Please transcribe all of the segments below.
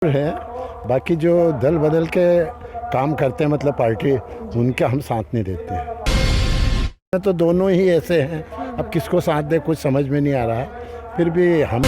है। बाकी जो दल बदल के काम करते हैं मतलब पार्टी, उनका हम साथ नहीं देते हैं। तो दोनों ही ऐसे हैं, अब किसको साथ दे कुछ समझ में नहीं आ रहा है। फिर भी हम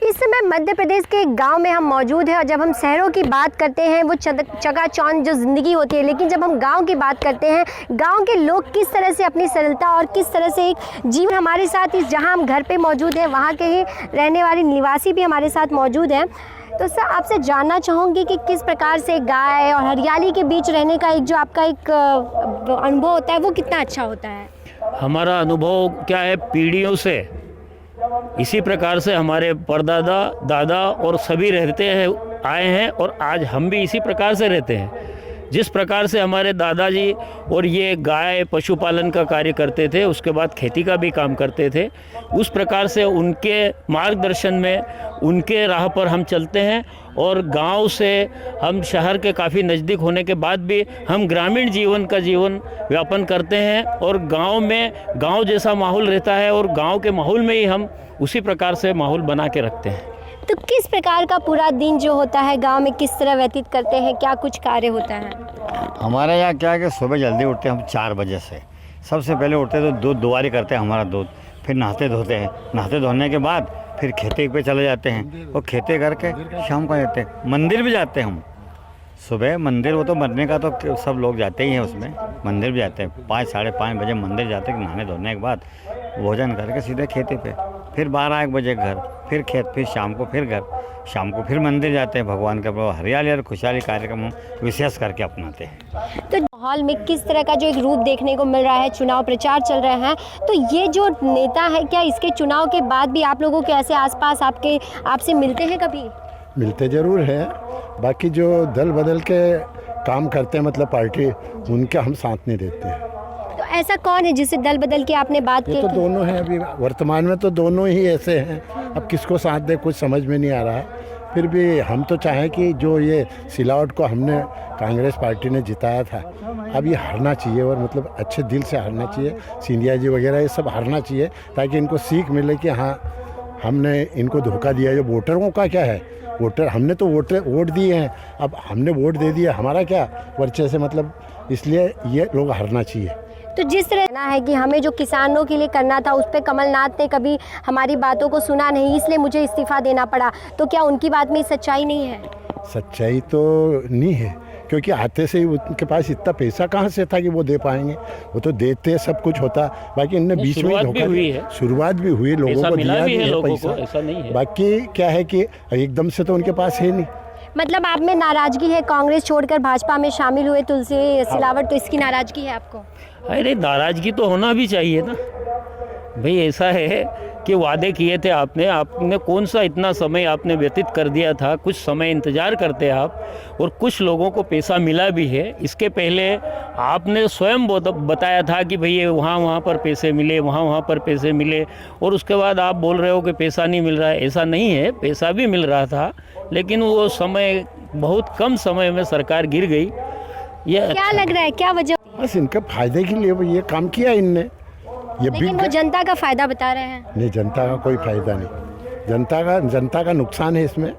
इस समय मध्य प्रदेश के गांव में हम मौजूद हैं और जब हम शहरों की बात करते हैं वो चकाचौंध जो ज़िंदगी होती है, लेकिन जब हम गांव की बात करते हैं, गांव के लोग किस तरह से अपनी सरलता और किस तरह से एक जीवन हमारे साथ इस जहां हम घर पे मौजूद हैं वहां के ही रहने वाले निवासी भी हमारे साथ मौजूद हैं। तो सर आपसे जानना चाहूँगी कि किस प्रकार से गाय और हरियाली के बीच रहने का एक जो आपका एक अनुभव होता है वो कितना अच्छा होता है? हमारा अनुभव क्या है, पीढ़ियों से इसी प्रकार से हमारे परदादा दादा और सभी रहते हैं आए हैं और आज हम भी इसी प्रकार से रहते हैं। जिस प्रकार से हमारे दादाजी और ये गाय पशुपालन का कार्य करते थे, उसके बाद खेती का भी काम करते थे, उस प्रकार से उनके मार्गदर्शन में उनके राह पर हम चलते हैं। और गांव से हम शहर के काफ़ी नज़दीक होने के बाद भी हम ग्रामीण जीवन का जीवन व्यापन करते हैं और गांव में गांव जैसा माहौल रहता है और गांव के माहौल में ही हम उसी प्रकार से माहौल बना के रखते हैं। तो किस प्रकार का पूरा दिन जो होता है गांव में किस तरह व्यतीत करते हैं, क्या कुछ कार्य होता है? हमारे यहाँ क्या है कि सुबह जल्दी उठते हैं हम 4 बजे से। सबसे पहले उठते तो दूध दुआरी करते हैं हमारा दूध, फिर नहाते धोते हैं, नहाते धोने के बाद फिर खेती पे चले जाते हैं और खेती करके शाम को जाते हैं। मंदिर भी जाते हैं हम सुबह, मंदिर वो तो मरने का तो सब लोग जाते ही हैं, उसमें मंदिर भी जाते हैं। 5 साढ़े 5 बजे मंदिर जाते हैं, नहाने धोने के बाद भोजन करके सीधे खेती पे, फिर 12-1 बजे घर, फिर खेत, फिर शाम को फिर घर, शाम को फिर मंदिर जाते हैं। भगवान का हरियाली और खुशहाली कार्यक्रम हम विशेष करके अपनाते हैं। तो माहौल में किस तरह का जो एक रूप देखने को मिल रहा है, चुनाव प्रचार चल रहे हैं, तो ये जो नेता है क्या इसके चुनाव के बाद भी आप लोगों के ऐसे आसपास आपसे मिलते हैं कभी? मिलते ज़रूर हैं। बाकी जो दल बदल के काम करते हैं मतलब पार्टी, उनका हम साथ नहीं देते हैं। तो ऐसा कौन है जिससे दल बदल के आपने बात की? तो दोनों हैं, अभी वर्तमान में तो दोनों ही ऐसे हैं, अब किसको साथ दे कुछ समझ में नहीं आ रहा है। फिर भी हम तो चाहें कि जो ये सिलावट को हमने कांग्रेस पार्टी ने जिताया था, अब ये हारना चाहिए और मतलब अच्छे दिल से हारना चाहिए। सिंधिया जी वगैरह ये सब हारना चाहिए ताकि इनको सीख मिले कि हाँ हमने इनको धोखा दिया। जो वोटरों का क्या है, वोटर हमने तो वोट दिए हैं, अब हमने वोट दे दिया, हमारा क्या वर्चस्व से मतलब, इसलिए ये लोग हारना चाहिए। तो जिस तरह ना है कि हमें जो किसानों के लिए करना था उस पर कमलनाथ ने कभी हमारी बातों को सुना नहीं, इसलिए मुझे इस्तीफा देना पड़ा, तो क्या उनकी बात में सच्चाई नहीं है? सच्चाई तो नहीं है, क्योंकि आते से ही उनके पास इतना पैसा कहाँ से था कि वो दे पाएंगे। वो तो देते सब कुछ होता, बाकी इनने बीच में धोखा दिया। शुरुआत भी हुई, लोगों को दिया भी है पैसा, ऐसा नहीं है। बाकी क्या है कि एकदम से तो उनके पास है नहीं। मतलब आप में नाराजगी है, कांग्रेस छोड़कर भाजपा में शामिल हुए तुलसी सिलावट, तो इसकी नाराजगी है आपको? अरे नाराजगी तो होना भी चाहिए ना भाई। ऐसा है कि वादे किए थे आपने कौन सा इतना समय आपने व्यतीत कर दिया था, कुछ समय इंतज़ार करते आप और कुछ लोगों को पैसा मिला भी है। इसके पहले आपने स्वयं बताया था कि भई वहाँ पर पैसे मिले, वहाँ पर पैसे मिले, और उसके बाद आप बोल रहे हो कि पैसा नहीं मिल रहा है। ऐसा नहीं है, पैसा भी मिल रहा था, लेकिन वो समय बहुत कम समय में सरकार गिर गई। ये क्या लग रहा है, क्या वजह? बस इनके फायदे के लिए ये काम किया इनने। ये लेकिन वो जनता का फायदा बता रहे हैं। नहीं, जनता का कोई फायदा नहीं, जनता का नुकसान है इसमें।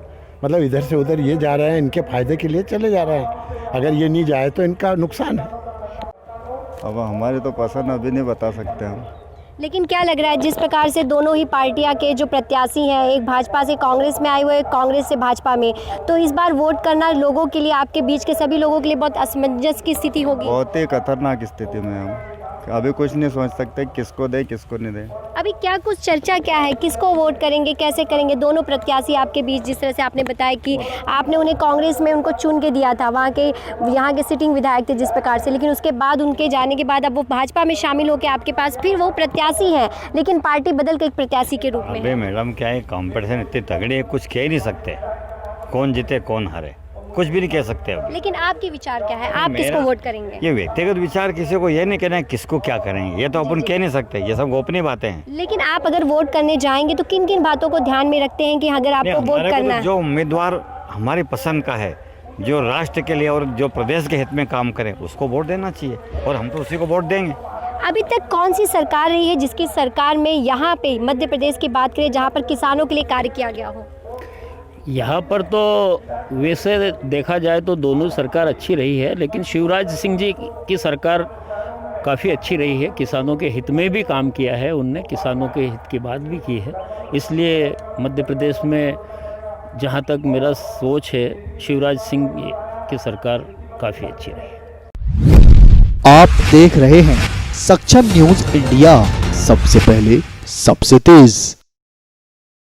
मतलब इधर से उधर ये जा रहे हैं, इनके फायदे के लिए चले जा रहे हैं, अगर ये नहीं जाए तो इनका नुकसान है। अब हमारे तो पसंद अभी नहीं बता सकते हम। लेकिन क्या लग रहा है जिस प्रकार से दोनों ही पार्टियां के जो प्रत्याशी हैं, एक भाजपा से कांग्रेस में आए हुए, एक कांग्रेस से भाजपा में, तो इस बार वोट करना लोगों के लिए, आपके बीच के सभी लोगों के लिए बहुत असमंजस की स्थिति होगी। बहुत ही खतरनाक स्थिति में हम अभी कुछ नहीं सोच सकते किसको दे किसको नहीं दे। अभी क्या कुछ चर्चा क्या है, किसको वोट करेंगे, कैसे करेंगे? दोनों प्रत्याशी आपके बीच, जिस तरह से आपने बताया कि आपने उन्हें कांग्रेस में उनको चुन के दिया था, यहाँ के सिटिंग विधायक थे जिस प्रकार से, लेकिन उसके बाद उनके जाने के बाद अब वो भाजपा में शामिल होकर आपके पास फिर वो प्रत्याशी हैं, लेकिन पार्टी बदल के एक प्रत्याशी के रूप में। अबे मैडम क्या है, कॉम्पिटिशन इतनी तगड़ी है, कुछ कह ही नहीं सकते कौन जीते कौन हारे, कुछ भी नहीं कह सकते अभी। लेकिन आपके विचार क्या है, आप किसको वोट करेंगे? ये व्यक्तिगत विचार, किसी को ये नहीं कहना है किसको क्या करेंगे, ये तो अपन कह नहीं सकते, ये सब गोपनीय बातें हैं। लेकिन आप अगर वोट करने जाएंगे तो किन किन बातों को ध्यान में रखते हैं कि अगर आपको वोट करना है? जो उम्मीदवार हमारी पसंद का है, जो राष्ट्र के लिए और जो प्रदेश के हित में काम करे, उसको वोट देना चाहिए और हम तो उसी को वोट देंगे। अभी तक कौन सी सरकार रही है जिसकी सरकार में यहाँ पे मध्य प्रदेश की बात करें जहाँ पर किसानों के लिए कार्य किया गया हो? यहाँ पर तो वैसे देखा जाए तो दोनों सरकार अच्छी रही है, लेकिन शिवराज सिंह जी की सरकार काफ़ी अच्छी रही है। किसानों के हित में भी काम किया है उनने, किसानों के हित की बात भी की है। इसलिए मध्य प्रदेश में जहाँ तक मेरा सोच है, शिवराज सिंह की सरकार काफ़ी अच्छी रही है। आप देख रहे हैं सक्षम न्यूज इंडिया, सबसे पहले सबसे तेज।